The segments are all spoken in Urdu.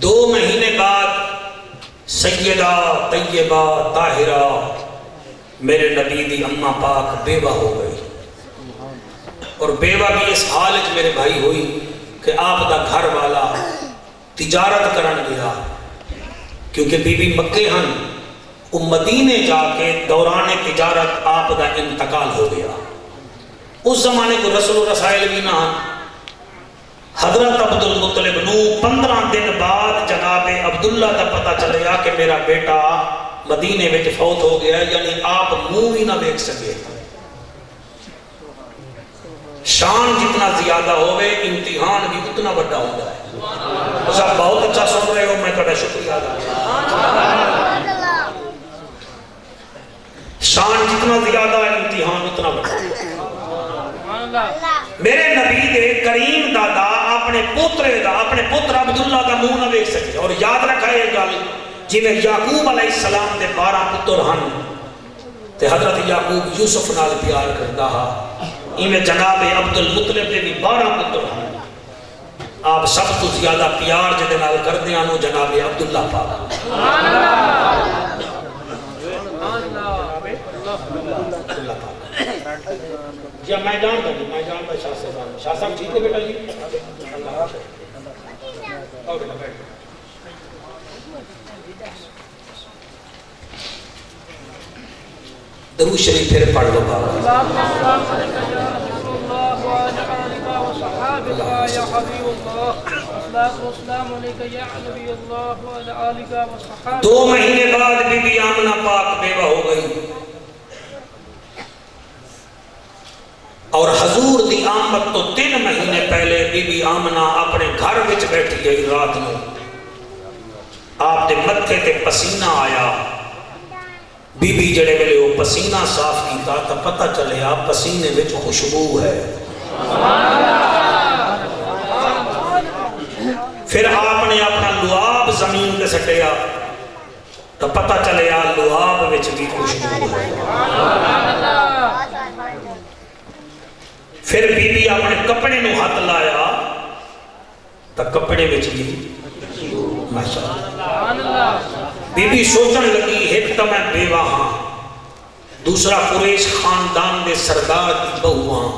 2 مہینے بعد سیدہ طیبہ طاہرہ میرے نبی دی اماں پاک بیوہ ہو گئی، اور بیوہ بھی اس حالت میرے بھائی ہوئی کہ آپ دا گھر والا تجارت کرن گیا، کیونکہ بی بی مکے ہن، مدینے جا کے دوران تجارت آپ دا انتقال ہو گیا۔ اس زمانے کو رسول و رسائل بھی نہ ہن۔ حضرت عبد المطلب نو 15 دن بعد جناب عبداللہ دا پتہ چلیا کہ میرا بیٹا مدینے میں فوت ہو گیا، یعنی آپ منہ بھی نہ دیکھ سکے۔ شان جتنا زیادہ ہوئے امتحان بھی اتنا بڑا ہوتا ہے۔ آپ بہت اچھا سن رہے ہو، میں تھوڑا شکریہ ادا کرتا ہوں۔ شان جتنا زیادہ ہے امتحان اتنا بڑا۔ میرے نبی دے کریم دادا اپنے پتر عبداللہ دا منہ نہ دیکھ سکے، اور یاد رکھا یہ گل جی میں یعقوب علیہ السلام دے 12 پتر ہن تے حضرت یعقوب یوسف نال پیار کردا ہا، ایویں جناب عبد المطلب دے بھی 12 پتر ہن۔ آپ سب تو زیادہ پیار جدے نال کردے ہن جناب عبداللہ پاک۔ سبحان اللہ۔ جی میں جانتا ہوں، میں جانتا شاہ صاحب ٹھیک ہے بیٹا جی؟ آؤ بیٹا بیٹھ۔ درود شریف پھر پڑھ لو بابا۔ دو مہینے بعد بی بی آمنہ پاک بیوہ ہو گئی، اور حضور دی آمد تو 3 مہینے پہلے بی بی آمنہ اپنے گھر وچ بیٹھی گئی رات میں۔ آپ دے متھے تے پسینہ آیا، بی بی جڑے ویلے وہ پسینہ صاف کیتا تا پتہ چلے آپ پسینے وچ خوشبو ہے۔ پھر آپ نے اپنا لعاب زمین تے سٹیا تا پتہ چلے آپ لعاب وچ بھی خوشبو ہے۔ پھر بی بی اپنے کپڑے نو ہاتھ لایا تا کپڑے وچ بھی ماشاءاللہ۔ بی بی سوچن لگی ایک تو میں بیوہ ہاں، دوسرا قریش خاندان دے سردار کی بہو ہاں،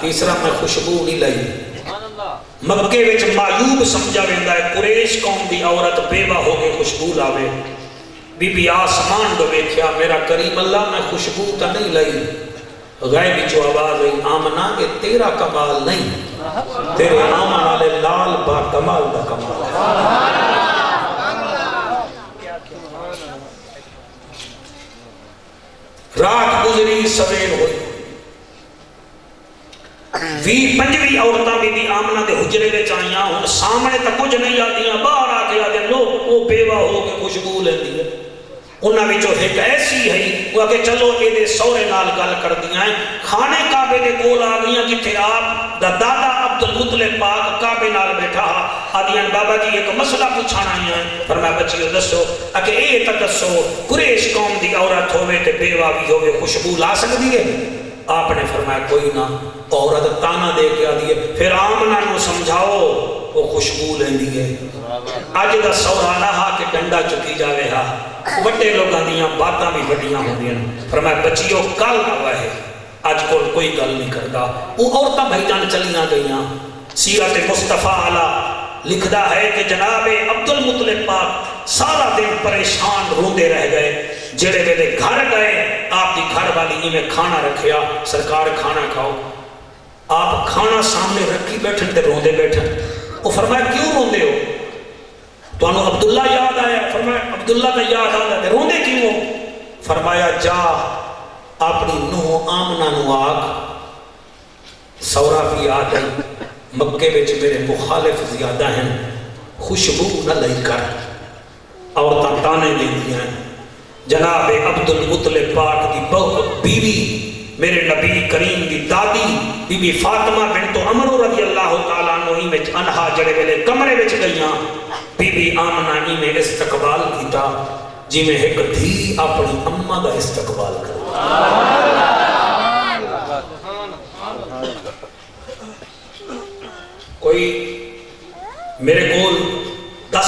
تیسرا میں خوشبو نہیں لائی۔ مکے وچ معیوب سمجھا ویندا ہے قریش قوم دی عورت بیوہ ہو کے خوشبو لاوے۔ بی بی آسمان دو ویکھیا، میرا کریم اللہ میں خوشبو تا نہیں لائی۔ غیبی جو آواز ہے آمنہ کہ تیرا کمال نہیں، تیرے آمن والے لال با کمال دا کمال ہے۔ رات گزری سویر ہوئی، 25 عورتاں بی بی آمنہ دے حجرے وچ آئیاں، ہن سامنے تک کچھ نہیں آتیاں، باہر آ کے آدھے لو وہ بیوہ ہو کے خوشبو لیندی ہے۔ انہاں وچوں ایک ایسی ہے وہ کہ چلو اے دے سورے نال گل کر دیاں ہیں، خانے کعبے دے کول آ گئیاں جتھے آپ دا دادا عبد المطلب پاک کعبے نال بیٹھا آدیاں بابا جی ایک مسئلہ پوچھانا ہے۔ فرمایا بچیو دسو کہ اے تا دسو قریش قوم دی عورت ہوے تے بیوہ بھی ہوے خوشبو لا سکدی ہے؟ آپ نے فرمایا کوئی نہ، عورت تانا دے کے آدھی ہے پھر آمنہ نو سمجھاؤ وہ خوشبو لیندی ہے۔ اج دا سورا رہا کہ ڈنڈا چکی جاوے ہا، بڑے لوگاں دیاں باتاں بھی بڑیاں ہوندیاں۔ فرمایا بچیو کل آوا ہے، اج کوئی گل نہیں کردا۔ وہ عورتاں بھائی جان چلیاں گئیاں۔ سیرت مصطفیٰ علیہ لکھدا ہے کہ جناب عبد المطلب پاک سارا دن پریشان روندے رہ گئے۔ جڑے ویلے گھر گئے آپ کی گھر والی میں کھانا رکھیا، سرکار کھانا کھاؤ۔ آپ کھانا سامنے رکھی بیٹھن تے روندے بیٹھن۔ وہ فرمایا کیوں روندے ہو؟ تو انہوں عبداللہ یاد آیا۔ فرمایا عبداللہ کا یاد آتا ہے روندے کیوں ہو؟ فرمایا جا اپنی نوح آمنہ نو آگ، سورا بھی آ گئی، مکے وچ میرے مخالف زیادہ ہیں، خوشبو نہ لئی کر۔ عورتاں تانے دے دیا ہیں۔ جناب عبد المطلب پاک دی بہو بیوی میرے نبی کریم دی دادی بی بی فاطمہ بنت عمر رضی اللہ تعالیٰ عنہ میں انہا جڑے ویلے کمرے وچ گئیاں، بی بی آمنہ میں استقبال کیتا جی میں ایک دھی اپنی اماں دا استقبال کرتا۔ کوئی میرے کول 10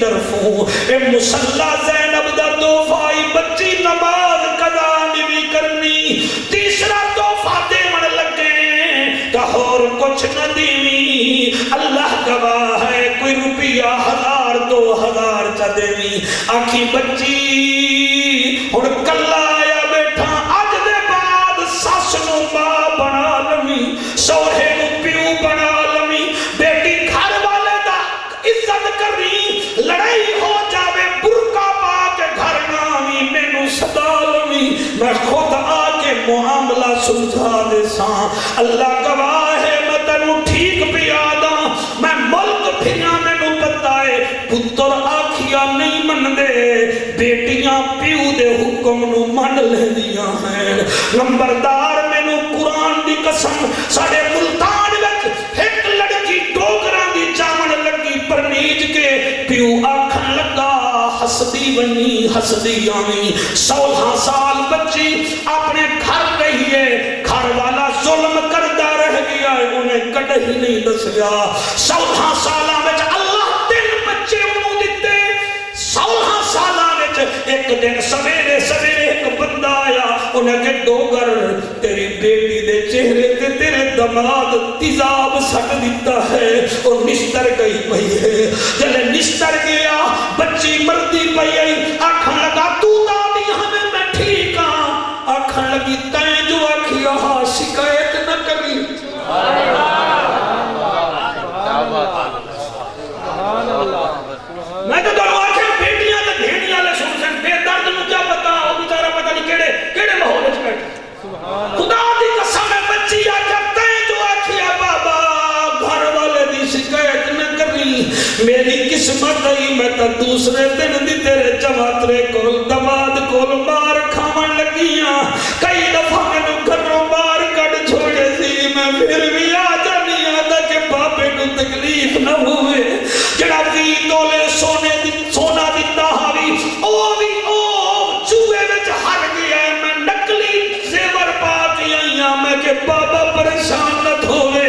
طرفوں اے مسلح زینب دا تحفہ بچی نماز قضا نہیں کرنی تیسرا تحفہ دیون لگے کہ اور کچھ نہ دیوی اللہ گواہ ہے کوئی روپیہ 1000 2000 چا دیوی آکھی بچی ہن کلا آیا بیٹھا اج دے بعد سس نو ماں بنا لوی سوہرے نو پیو بنا لوی بیٹی گھر والے دا عزت کری لڑائی ہو جاوے برقع پا کے گھر نہ آوی مینوں صدا لوی میں خود آ کے معاملہ سلجھا دے ساں اللہ گواہ ہے میں تینوں ٹھیک پیا دا میں ملک پھریا مینوں پتہ ہے پتر آکھیا نہیں من دے بیٹیاں پیو دے حکم نو من لیندیاں ہیں نمبردار مینوں قرآن دی قسم ساڈے ملتان وچ ایک لڑکی ڈوگراں دی چاون لگی پرنیج کے پیو آکھن لگا ہسدی ونی ہسدی آویں 16 سال بچی اپنے گھر گئی ہے گھر والا ظلم کردا رہ گیا ہے انہیں کڈ ہی نہیں دسیا 16 سالاں وچ اللہ 3 بچے انہوں دتے 16 سالاں وچ ایک دن سویرے سویرے ایک بندہ آیا انہیں کہ ڈوگر تیری بیٹی دے چہرے تے تیرے دماد تیزاب سٹ دیتا ہے اور نشتر گئی پئی ہے جلے نشتر گیا بچی مردی پئی آئی آکھن لگا تو دادی ہمیں میں ٹھیک ہاں آکھن لگی تائیں جو آکھی آہا شکایت نہ کری میں تو دونوں آکھیں بیٹیاں تے بھیڑیاں لے سن سن بے درد نو کیا پتا وہ بیچارہ پتہ نہیں کیڑے ماحول وچ بیٹھے خدا دی قسم ہے بچی آکھیا تائیں جو آکھیا بابا گھر والے دی شکایت نہ کری میری قسمت آئی میں تا دوسرے دن دی تیرے جواترے کول دماد کول مار کھاون لگیاں کئی دفعہ مینوں گھروں باہر کڈ چھوڑے سی میں پھر بھی آ جانی آتا کہ باپے کو تکلیف نہ ہوئے جڑا 20 تولے سونا دیتا ہاوی او چوہے وچ ہر گیا ہے میں نکلی زیور پا کے آئیاں میں کہ بابا پریشان نہ ہوئے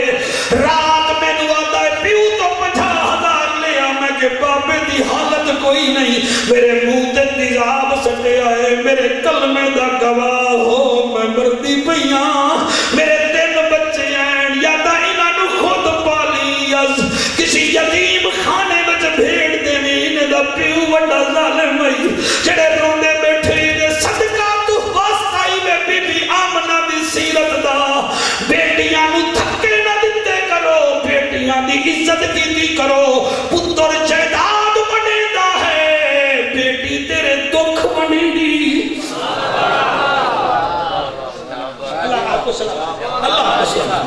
رات میں نو آتا ہے پیو تو 50,000 لے آ میں کہ بابے دی حالت کوئی نہیں میرے منہ تے تیزاب سٹے آئے میرے کلمے دا گواہ ہو میں مردی پیاں میرے 3 بچے ہیں یا دا انہاں نو خود پالی یا کسی یتیم خانے وچ بھیڑ دینی انہیں دا پیو وڈا ظالم ہوئی جڑے روندے بیٹھے دے صدقہ تو واسطائی میں بی بی آمنہ دی سیرت دا بیٹیاں نو تھکے نہ دیتے کرو بیٹیاں دی عزت کیتی کرو پتر جائیداد بنے دا ہے بیٹی تیرے دکھ بنے گی اللہ آپ کو سلام اللہ آپ کو سلام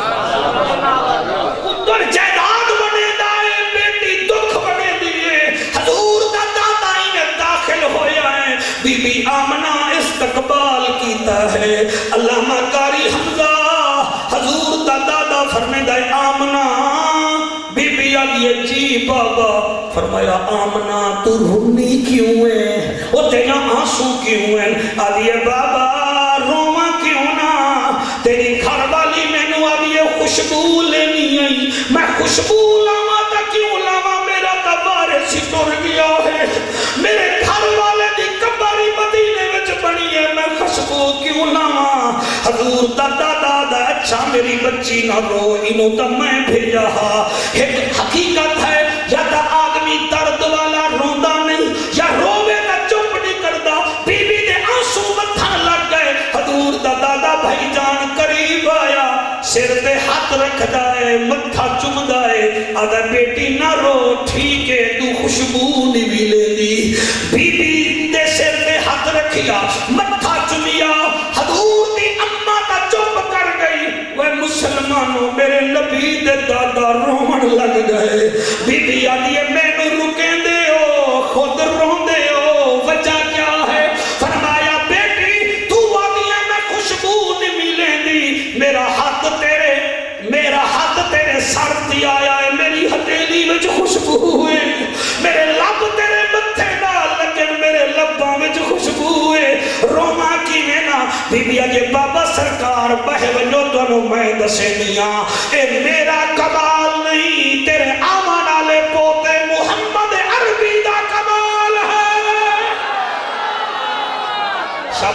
پتر جائیداد بنے دا ہے بیٹی دکھ بنے دیئے حضور دا دادائی میں داخل ہویا ہے بی بی آمنہ استقبال کیتا ہے علامہ قاری حمزہ حضور دا دادا فرمے دا آمنہ بی بی آگئے جی بابا فرمایا آمنہ تو رونی کیوں ہے وہ تینا آنسو کیوں ہے آگئے بابا روما کیوں نہ تیری گھر والی میں نو آگئے خوشبو لینی آئی میں خوشبو لاما تا کیوں لاما میرا تبارے سی ٹر گیا ہے میرے گھر والے دی کباری مدینے وچ بنی ہے میں خوشبو کیوں لاما حضور دادا دادا اچھا میری بچی نہ رو انہوں تا میں بھیجا ایک حقیقت ہے یا تا آدمی درد والا روندا نہیں یا روے تا چپ نہیں کردا بی بی دے آنسو متھا لگ گئے حضور دا دادا بھائی جان قریب آیا سر تے ہاتھ رکھ دائے متھا چم دائے آدھا بیٹی نہ رو ٹھیک ہے تو خوشبو نہیں بھی لے دی بی بی دے سر تے ہاتھ رکھیا متھا چمیا حضور دی اممہ تا چپ کر گئی وہ مسلمانوں میرے نبی دے دادا رومن لگ گئے بی بی آدھی میں نو رکیں دے ہو خود رون دے ہو وجہ کیا ہے فرمایا بیٹی تو آدھی میں خوشبو نہیں ملیں دی میرا ہاتھ تیرے سر تی آیا ہے میری ہتھیلی میں جو خوشبو ہوئے میرے لب تیرے متھے ڈال لیکن میرے لباں میں جو خوشبو ہوئے روما کی میں نا بی بی آگے بابا سرکار بہے ونجو دونوں میں دسے میاں اے میرا کمال نہیں تیرے آمان آلے پوتے محمد عربی دا